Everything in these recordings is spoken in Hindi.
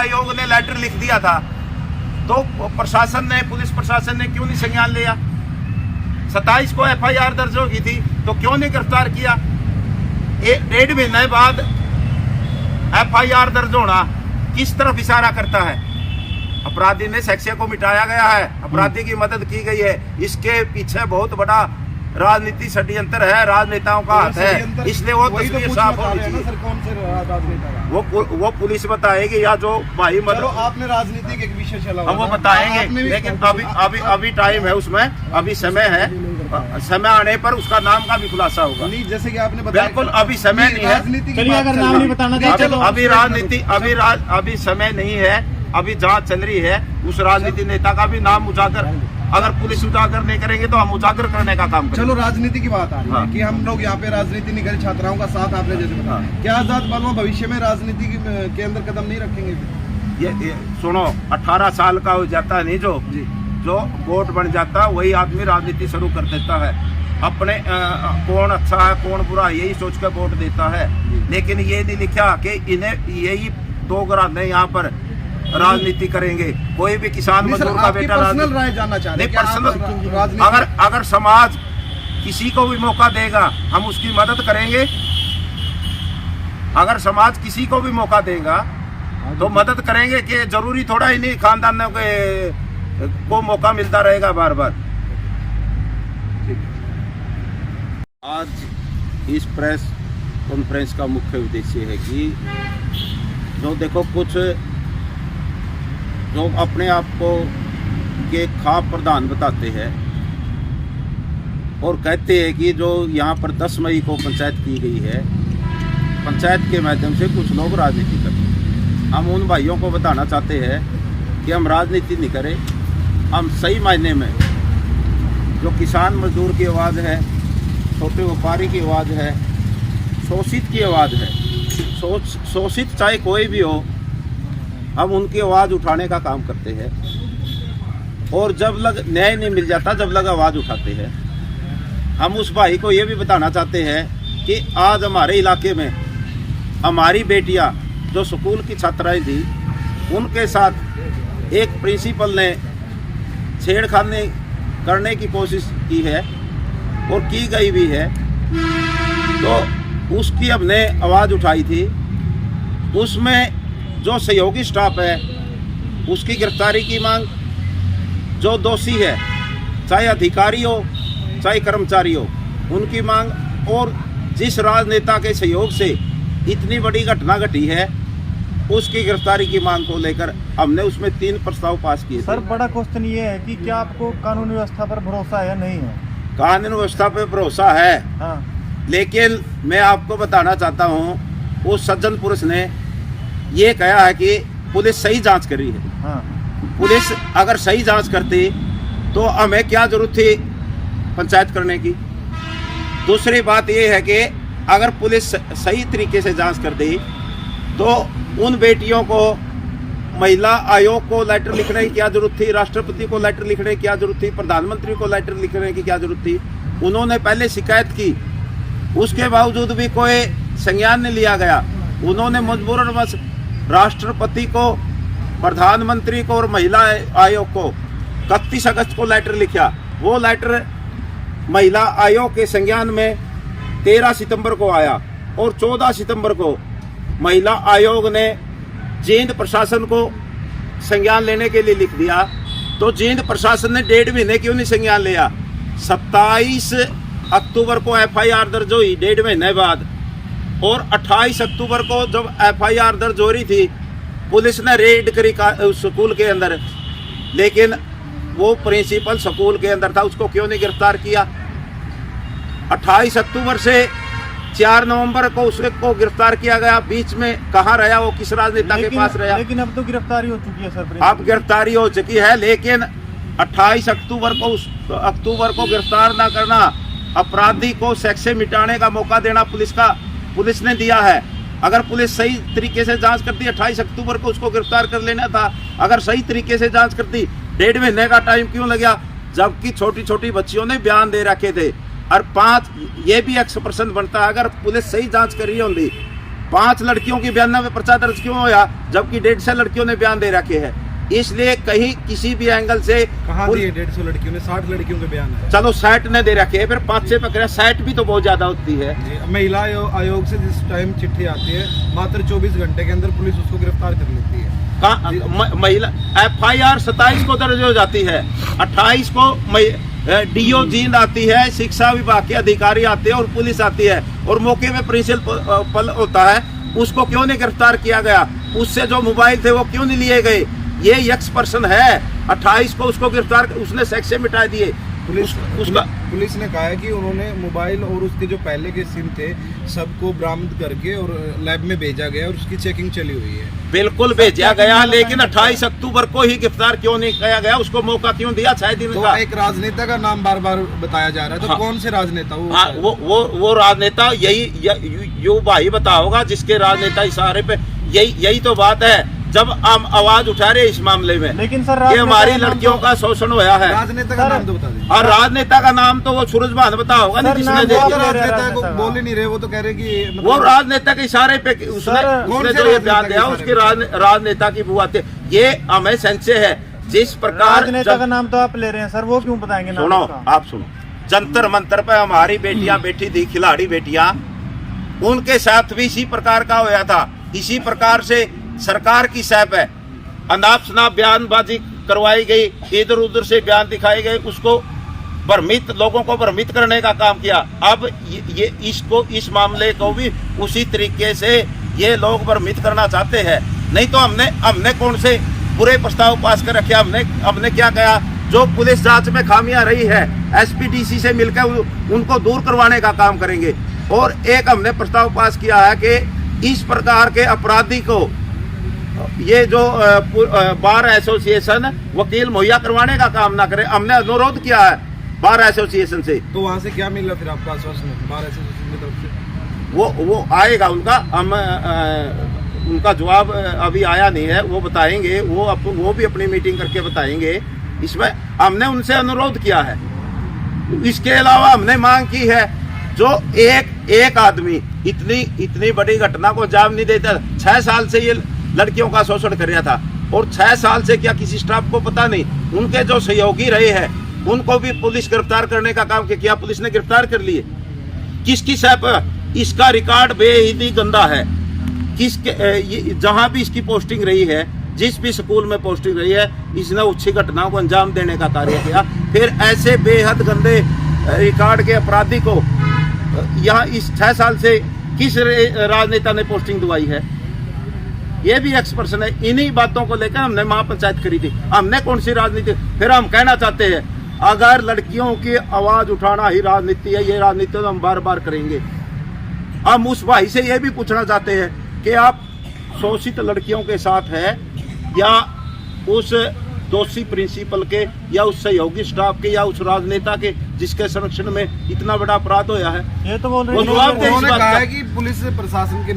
आयोग ने लेटर लिख दिया था, तो प्रशासन ने, पुलिस प्रशासन ने क्यों नहीं संज्ञान लिया? 27 को FIR दर्ज होगी थी, तो क्यों नहीं गिरफ्तार किया? 1.5 महीने बाद FIR दर्ज होना किस तरफ इशारा करता है? अपराधी ने शख्सियत को मिटाया गया है, अपराधी की मदद की गई है। इसके पीछे बहुत बड़ा राजनीति षड्यंत्र है, राजनेताओं का हाथ है, इसलिए वो तस्वीर साफ होनी चाहिए। वो पुलिस बताएगी, या जो भाई चलो आपने राजनीति के विषय चला, हम वो बताएंगे, लेकिन अभी टाइम है, उसमें अभी समय है, समय आने पर उसका नाम का भी खुलासा होगा। नहीं, जैसे कि आपने बताया, बिल्कुल अभी समय नहीं है, राजनीति चलिए अगर नाम नहीं बताना चाहिए, अभी राजनीति अभी समय नहीं है, अभी जांच चल रही है। उस राजनीति नेता का भी नाम उजागर, अगर पुलिस उजागर नहीं करेंगे तो हम उजागर करने का काम करेंगे। चलो राजनीति की बात आ रही है हाँ। कि हम लोग यहाँ पे राजनीति नहीं करें, छात्राओं का साथ आपने जैसे बताया, हाँ। क्या आजाद बालवा भविष्य में राजनीति के अंदर कदम नहीं रखेंगे? ये सुनो, 18 साल का हो जाता है नहीं, जो वोट बन जाता है वही आदमी राजनीति शुरू कर देता है। अपने कौन अच्छा है कौन बुरा है यही सोच कर वोट देता है, लेकिन ये नहीं लिखा कि इन्हें यही 2 घराने यहाँ पर राजनीति करेंगे। कोई भी किसान मजदूर का बेटा पर्सनल राय जानना चाह रहे हैं, पर्सनल, अगर समाज किसी को भी मौका देगा हम उसकी मदद करेंगे। अगर समाज किसी को भी मौका देगा तो मदद करेंगे, कि जरूरी थोड़ा ही नहीं खानदानों के को मौका मिलता रहेगा बार बार। आज इस प्रेस कॉन्फ्रेंस का मुख्य उद्देश्य है कि जो देखो कुछ जो अपने आप को के खाप प्रधान बताते हैं और कहते हैं कि जो यहाँ पर 10 मई को पंचायत की गई है, पंचायत के माध्यम से कुछ लोग राजनीति करते हैं। हम उन भाइयों को बताना चाहते हैं कि हम राजनीति नहीं करें, हम सही मायने में जो किसान मजदूर की आवाज़ है, छोटे व्यापारी की आवाज़ है, शोषित की आवाज़ है, शोषित चाहे कोई भी हो, हम उनकी आवाज़ उठाने का काम करते हैं। और जब लग न्याय नहीं मिल जाता, जब लग आवाज़ उठाते हैं। हम उस भाई को ये भी बताना चाहते हैं कि आज हमारे इलाके में हमारी बेटियां जो स्कूल की छात्राएं थी, उनके साथ एक प्रिंसिपल ने छेड़खानी करने की कोशिश की है और की गई भी है, तो उसकी हमने आवाज़ उठाई थी। उसमें जो सहयोगी स्टाफ है उसकी गिरफ्तारी की मांग, जो दोषी है चाहे अधिकारी हो चाहे कर्मचारी हो उनकी मांग, और जिस राजनेता के सहयोग से इतनी बड़ी घटना घटी है उसकी गिरफ्तारी की मांग को लेकर हमने उसमें 3 प्रस्ताव पास किए। सर बड़ा क्वेश्चन ये है कि क्या आपको कानूनी व्यवस्था पर भरोसा है या नहीं है? कानून व्यवस्था पे भरोसा है, हाँ। लेकिन मैं आपको बताना चाहता हूँ उस सज्जन पुरुष ने ये कहा है कि पुलिस सही जांच कर रही है। हाँ। पुलिस अगर सही जांच करती तो हमें क्या जरूरत थी पंचायत करने की? दूसरी बात ये है कि अगर पुलिस सही तरीके से जांच कर दी तो उन बेटियों को, महिला आयोग को लेटर लिखने की क्या जरूरत थी? राष्ट्रपति को लेटर लिखने की क्या जरूरत थी? प्रधानमंत्री को लेटर लिखने की क्या जरूरत थी? उन्होंने पहले शिकायत की, उसके बावजूद भी कोई संज्ञान नहीं लिया गया। उन्होंने मजबूरन बस राष्ट्रपति को, प्रधानमंत्री को और महिला आयोग को 31 अगस्त को लेटर लिखा। वो लेटर महिला आयोग के संज्ञान में 13 सितंबर को आया और 14 सितंबर को महिला आयोग ने जींद प्रशासन को संज्ञान लेने के लिए लिख दिया। तो जींद प्रशासन ने 1.5 महीने क्यों नहीं संज्ञान लिया? 27 अक्टूबर को FIR दर्ज हुई 1.5 महीने बाद, और 28 अक्टूबर को जब FIR दर्ज हो रही थी पुलिस ने रेड करी स्कूल के अंदर, लेकिन वो प्रिंसिपल स्कूल के अंदर था, उसको क्यों नहीं गिरफ्तार किया? 28 अक्टूबर से 4 नवंबर को उसको गिरफ्तार किया गया। बीच में कहाँ रहा वो, किस राजनेता के पास रहा? लेकिन अब तो गिरफ्तारी हो चुकी है सर। अब गिरफ्तारी हो चुकी है, लेकिन 28 अक्टूबर को गिरफ्तार ना करना, अपराधी को शख्सियत मिटाने का मौका देना पुलिस ने दिया है। अगर पुलिस सही तरीके से जांच करती, 28 अक्टूबर को उसको गिरफ्तार कर लेना था। अगर सही तरीके से जांच करती, 1.5 महीने का टाइम क्यों लगा? जबकि छोटी छोटी बच्चियों ने बयान दे रखे थे। और 5 ये भी 100% बनता है, अगर पुलिस सही जांच कर रही होती 5 लड़कियों की बयान में पर्चा दर्ज क्यों होया, जबकि 150 लड़कियों ने बयान दे रखे हैं। इसलिए कहीं किसी भी एंगल से कहाँ दिए 150 लड़कियों ने, 60 लड़कियों के बयान है। चलो 60 ने दे रखे हैं, फिर 5 से पकड़ा, 60 भी तो बहुत ज्यादा होती है। महिला आयोग से जिस टाइम चिट्ठी आती है, मात्र 24 घंटे के अंदर पुलिस उसको गिरफ्तार कर लेती है। महिला FIR 27 को दर्ज हो जाती है, 28 को DO जींद आती है, शिक्षा विभाग के अधिकारी आते हैं और पुलिस आती है, और मौके में प्रिंसिपल होता है, उसको क्यों नहीं गिरफ्तार किया गया? उससे जो मोबाइल थे वो क्यों नहीं लिए गए? ये एक्स पर्सन है, 28 को उसको गिरफ्तार, उसने सेक्शन मिटा दिए। पुलिस ने कहा है कि उन्होंने मोबाइल और उसके जो पहले के सिम थे सबको बरामद करके और लैब में भेजा गया और उसकी चेकिंग चली हुई है। बिल्कुल भेजा गया, लेकिन 28 अक्टूबर को ही गिरफ्तार क्यों नहीं किया गया? उसको मौका क्यों दिया 6 दिन का? एक राजनेता का नाम बार बार बताया जा रहा है, तो कौन से राजनेता? वो राजनेता यही यू भाई बता होगा, जिसके राजनेता इशारे पे यही तो बात है। जब हम आवाज उठा रहे इस मामले में, लेकिन सर कि हमारी लड़कियों का शोषण होया है। राजनेता का नाम तो बता दें। और राजनेता का नाम तो वो सूरज भान बता होगा ना, जिसने राजनेता को बोल ही नहीं रहे, वो तो कह रहे कि वो राजनेता के इशारे पे उसने जो ये बयान दिया, उसकी राजनेता की बुआ थे। ये हमें संशय है जिस प्रकार राजनेता का नाम तो आप ले रहे हैं सर, वो क्यों बताएंगे? सुनो, आप सुनो, जंतर मंतर पे हमारी बेटियां बैठी थी, खिलाड़ी बेटियां, उनके साथ भी इसी प्रकार का होया था। इसी प्रकार से सरकार की सैप है, अनाप शनाप बयानबाजी करवाई गई, इधर उधर से बयान दिखाए गए, उसको भ्रमित, लोगों को भ्रमित करने का काम किया। अब ये इस मामले को भी उसी तरीके से ये लोग भ्रमित करना चाहते हैं। नहीं तो हमने कौन से बुरे प्रस्ताव पास कर रखे? हमने क्या कहा? जो पुलिस जांच में खामियां रही है, SPDC से मिलकर उनको दूर करवाने का काम करेंगे। और एक हमने प्रस्ताव पास किया है कि इस प्रकार के अपराधी को ये जो बार एसोसिएशन वकील मुहैया करवाने का काम ना करे। हमने अनुरोध किया है बार एसोसिएशन से। तो वहाँ से क्या मिला फिर आपका आश्वासन बार एसोसिएशन की तरफ से? वो आएगा उनका, हम उनका जवाब अभी आया नहीं है, वो बताएंगे, वो भी अपनी मीटिंग करके बताएंगे। इसमें हमने उनसे अनुरोध किया है। इसके अलावा हमने मांग की है, जो एक आदमी इतनी बड़ी घटना को अंजाम नहीं देता। 6 साल से ये लड़कियों का शोषण कर रहा था, और 6 साल से क्या किसी स्टाफ को पता नहीं? उनके जो सहयोगी रहे हैं उनको भी पुलिस गिरफ्तार करने का काम किया, पुलिस ने गिरफ्तार कर लिए। किसकी सैप? इसका रिकॉर्ड बेहद गंदा है। जहां भी इसकी पोस्टिंग रही है, जिस भी स्कूल में पोस्टिंग रही है, इसने उच्च घटनाओं को अंजाम देने का कार्य किया। फिर ऐसे बेहद गंदे रिकॉर्ड के अपराधी को यहाँ इस 6 साल से किस राजनेता ने पोस्टिंग दिलवाई है? ये भी एक्स पर्सन है। इन्हीं बातों को लेकर हमने महापंचायत करी थी। हमने कौन सी राजनीति? फिर हम कहना चाहते हैं, अगर लड़कियों की आवाज उठाना ही राजनीति है, ये राजनीति तो हम बार बार करेंगे। हम उस भाई से ये भी पूछना चाहते हैं कि आप शोषित लड़कियों के साथ है, या उस दोषी प्रिंसिपल के, या उस सहयोगी स्टाफ के, या उस राजनेता के जिसके संरक्षण में इतना बड़ा अपराध होया है? ये तो बोल रहे हैं। उन्होंने कहा है कि पुलिस प्रशासन के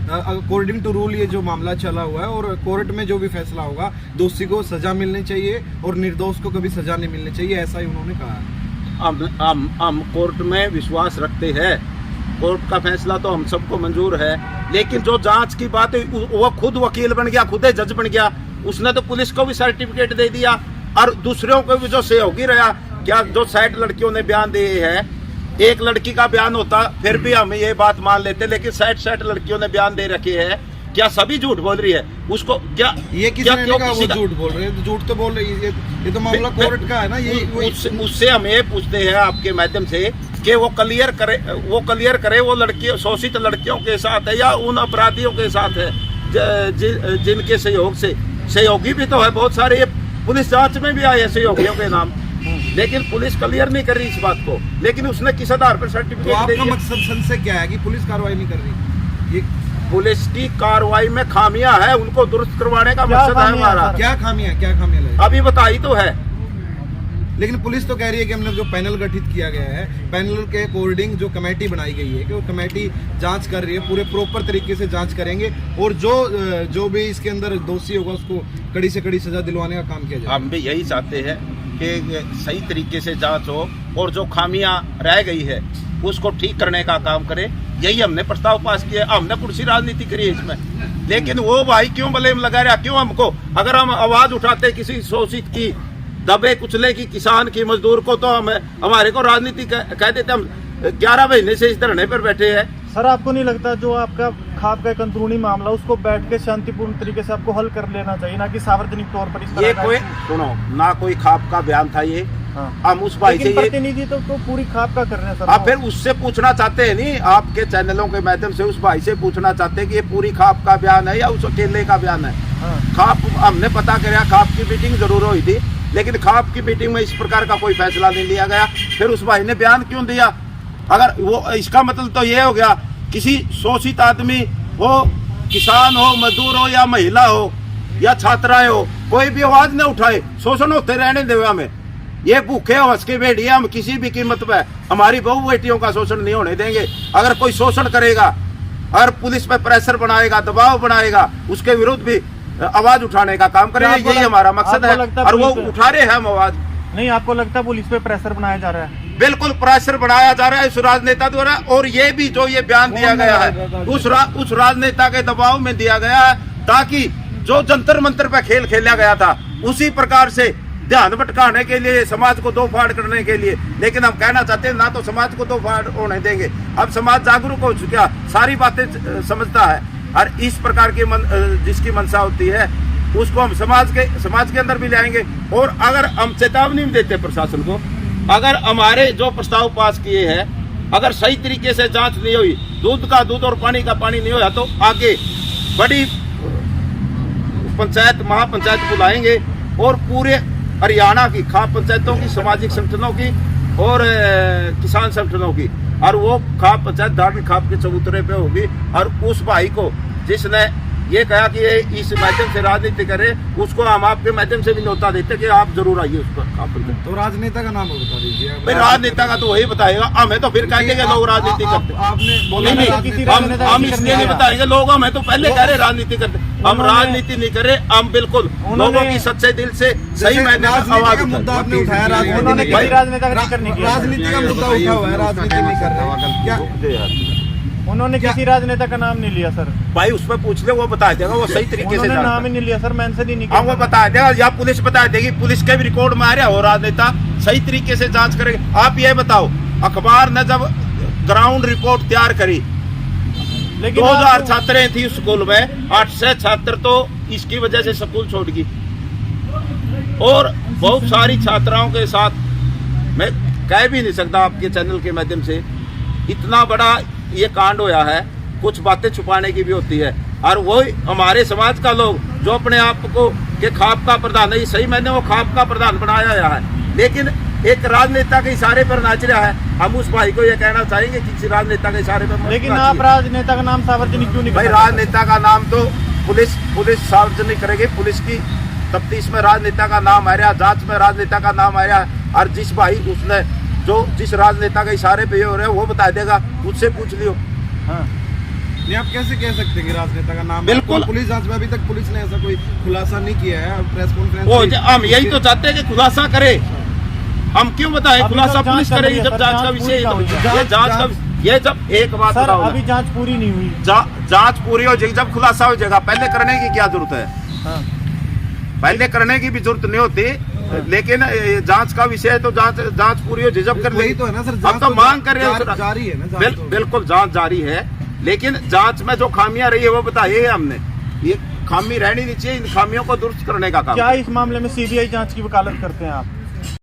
अकॉर्डिंग टू रूल ये जो मामला चला हुआ है, और कोर्ट में जो भी फैसला होगा, दोषी को सजा मिलनी चाहिए और निर्दोष को कभी सजा नहीं मिलनी चाहिए, ऐसा ही उन्होंने कहा है। हम कोर्ट में विश्वास रखते हैं, कोर्ट का फैसला तो हम सबको मंजूर है, लेकिन जो जांच की बात है, वो खुद वकील बन गया, खुद जज बन गया, उसने तो पुलिस को भी सर्टिफिकेट दे दिया, और दूसरों को भी जो सहयोगी रहा। क्या जो 60 लड़कियों ने बयान दिए हैं, एक लड़की का बयान होता फिर भी हम ये बात मान लेते, लेकिन 60 लड़कियों ने बयान दे रखे हैं। क्या सभी झूठ बोल रही है? उसको क्या ये किसने कहा वो झूठ बोल रहे हैं? झूठ तो बोल रही है, ये तो मामला कोर्ट का है ना। ये उससे हम ये पूछते हैं आपके माध्यम से कि वो क्लियर करे वो लड़कियों, शोषित लड़कियों के साथ है या उन अपराधियों के साथ है जिनके सहयोग से? सहयोगी भी तो है बहुत सारे, ये पुलिस जांच में भी आए हैं सहयोगियों के नाम, लेकिन पुलिस क्लियर नहीं कर रही इस बात को। लेकिन उसने किस आधार पर सर्टिफिकेट तो आपका मकसद संशय क्या है कि पुलिस कार्रवाई नहीं कर रही? ये पुलिस की कार्रवाई में खामियां है, उनको दुरुस्त करवाने का मकसद है हमारा। क्या खामियां अभी बताई तो है। लेकिन पुलिस तो कह रही है कि हमने जो पैनल गठित किया गया है, पैनल के अकॉर्डिंग जो कमेटी बनाई गई है, कि वो कमेटी जांच कर रही है, पूरे प्रॉपर तरीके से जांच करेंगे, और जो भी इसके अंदर दोषी होगा उसको कड़ी से कड़ी सजा दिलवाने का काम किया जाए। हम भी यही चाहते हैं कि सही तरीके से जांच हो, और जो खामियां रह गई है उसको ठीक करने का काम करें। यही हमने प्रस्ताव पास किया, हमने कुर्सी राजनीति करी है इसमें। लेकिन वो भाई क्यों ब्लेम लगा रहा, क्यों हमको? अगर हम आवाज उठाते किसी शोषित की, दबे कुचले की, किसान की, मजदूर को, तो हम हमारे को राजनीति कह देते। हम 11 महीने से इस धरने पर बैठे हैं। सर आपको नहीं लगता जो आपका खाप का एक अंदरूनी मामला उसको बैठ के शांतिपूर्ण तरीके से आपको हल कर लेना चाहिए, ना कि सार्वजनिक तौर पर इस तरह ये का? कोई सुनो ना, कोई खाप का बयान था ये। हाँ। हम उस भाई से लेकिन ये प्रतिनिधि तो पूरी खाप का कर रहे हैं सर। आप फिर उससे पूछना चाहते हैं, नहीं आपके चैनलों के माध्यम से उस भाई से पूछना चाहते हैं कि ये पूरी खाप का बयान है या उस अकेले का बयान है। हाँ। खाप हमने पता कराया, खाप की मीटिंग जरूर हुई थी, लेकिन खाप की मीटिंग में इस प्रकार का कोई फैसला नहीं लिया गया। फिर उस भाई ने बयान क्यों दिया? अगर वो, इसका मतलब तो ये हो गया किसी शोषित आदमी हो, किसान हो, मजदूर हो या महिला हो या छात्राएं हो, कोई भी आवाज न उठाए, शोषण होते रहने देवे हमें। ये भूखे हंस के बैठिए, हम किसी भी कीमत पे हमारी बहु बेटियों का शोषण नहीं होने देंगे। अगर कोई शोषण करेगा, अगर पुलिस पे प्रेशर बनाएगा, दबाव बनाएगा, उसके विरुद्ध भी आवाज उठाने का काम करेंगे। यही हमारा मकसद है और वो उठा रहे हैं हम आवाज। नहीं, आपको लगता है पुलिस पे प्रेशर बनाया जा रहा है? बिल्कुल प्रेशर बढ़ाया जा रहा है इस राजनेता द्वारा। और ये भी जो ये बयान दिया गया है उस राजनेता के दबाव में दिया गया है, ताकि जो जंतर मंतर पे खेल खेला गया था उसी प्रकार से ध्यान भटकाने के लिए, समाज को दो फाड़ करने के लिए। लेकिन हम कहना चाहते हैं ना तो समाज को दो फाड़ होने देंगे। अब समाज जागरूक हो चुका, सारी बातें समझता है और इस प्रकार की जिसकी मंशा होती है उसको हम समाज के अंदर भी लाएंगे। और अगर हम चेतावनी भी देते प्रशासन को, अगर हमारे जो प्रस्ताव पास किए हैं अगर सही तरीके से जांच नहीं हुई, दूध का दूध और पानी का पानी नहीं हुआ, तो आगे बड़ी पंचायत, महापंचायत बुलाएंगे और पूरे हरियाणा की खाप पंचायतों की, सामाजिक संगठनों की और किसान संगठनों की, और वो खाप पंचायत धार्मिक खाप के चबूतरे पे होगी। और उस भाई को जिसने ये कहा कि ये इस माध्यम से राजनीति करे, उसको हम आपके माध्यम से भी न्योता देते कि आप जरूर आइए उस पर खाप पंचायत। तो राजनेता का नाम बता दीजिए। भाई राजनेता का तो वही बताएगा, हमें तो फिर कहेंगे कि लोग राजनीति करते। आपने बोला नहीं, हम इसलिए नहीं बताएंगे, लोग हमें तो पहले कह रहे राजनीति करते। हम राजनीति नहीं करे, हम बिल्कुल लोगों की सच्चे दिल से सही मायने में आवाज मुद्दा आपने उठाया, उन्होंने किसी राजनेता का जिक्र नहीं किया। राजनीति का मुद्दा उठा हुआ है, राजनीति नहीं कर रहे क्या? उन्होंने किसी राजनेता का नाम नहीं लिया सर। भाई उस पर पूछ ले, वो बता देगा, वो सही तरीके से उन्होंने जानता नाम ही नहीं लिया सर, मेंशन ही नहीं है। हाँ, किया। वो बता देगा या पुलिस बता देगी, पुलिस के भी रिकॉर्ड में आ रहा हो, राजनेता सही तरीके से जांच करेंगे। आप ये बताओ, अखबार ने जब ग्राउंड रिपोर्ट तैयार करी, लेकिन 2000 छात्राएं थी उस स्कूल में, 800 छात्र तो इसकी वजह से स्कूल छोड़ गई। और बहुत सारी छात्राओं के साथ मैं कह भी नहीं सकता आपके चैनल के माध्यम से, इतना बड़ा ये कांड होया है। कुछ बातें छुपाने की भी होती है, और वो हमारे समाज का लोग जो अपने आप को के खाप का प्रधान है, ये सही मैंने वो खाप का प्रधान बनाया गया है, लेकिन एक राजनेता के इशारे पर नाच रहा है। हम उस भाई को ये कहना चाहेंगे कि किसी राजनेता के इशारे पर। लेकिन आप राजनेता का नाम सार्वजनिक क्यों नहीं? भाई राजनेता का नाम तो पुलिस सार्वजनिक करेगी। पुलिस की तफ्तीश में राजनेता का नाम आ रहा, जांच में राजनेता का नाम आ रहा, और जिस भाई उसने जिस राजनेता के इशारे पे ये हो रहा है वो बता देगा, उससे पूछ लियो। हाँ। नहीं, आप कैसे कह सकते हैं कि राजनेता का नाम? बिल्कुल, पुलिस जांच में अभी तक पुलिस ने ऐसा कोई खुलासा नहीं किया है। प्रेस कॉन्फ्रेंस हम यही तो चाहते हैं कि खुलासा करे। हम क्यों बताएं, खुलासा पुलिस करेगी जब जांच का विषय। ये जांच का, ये जब एक बात सर अभी जांच पूरी नहीं हुई, जांच पूरी हो जाएगी जब खुलासा हो जाएगा। पहले करने की क्या जरूरत है? हाँ। पहले करने की भी जरूरत नहीं होती, लेकिन जांच का विषय है तो जांच पूरी हो जाए जब कर वही तो है ना सर, हम तो मांग कर रहे हैं, जारी है ना। बिल्कुल जांच जारी है, लेकिन जांच में जो खामियां रही है वो बताइए हमने। ये खामी रहनी नहीं चाहिए, इन खामियों को दुरुस्त करने का काम। क्या इस मामले में सीबीआई जांच की वकालत करते हैं आप?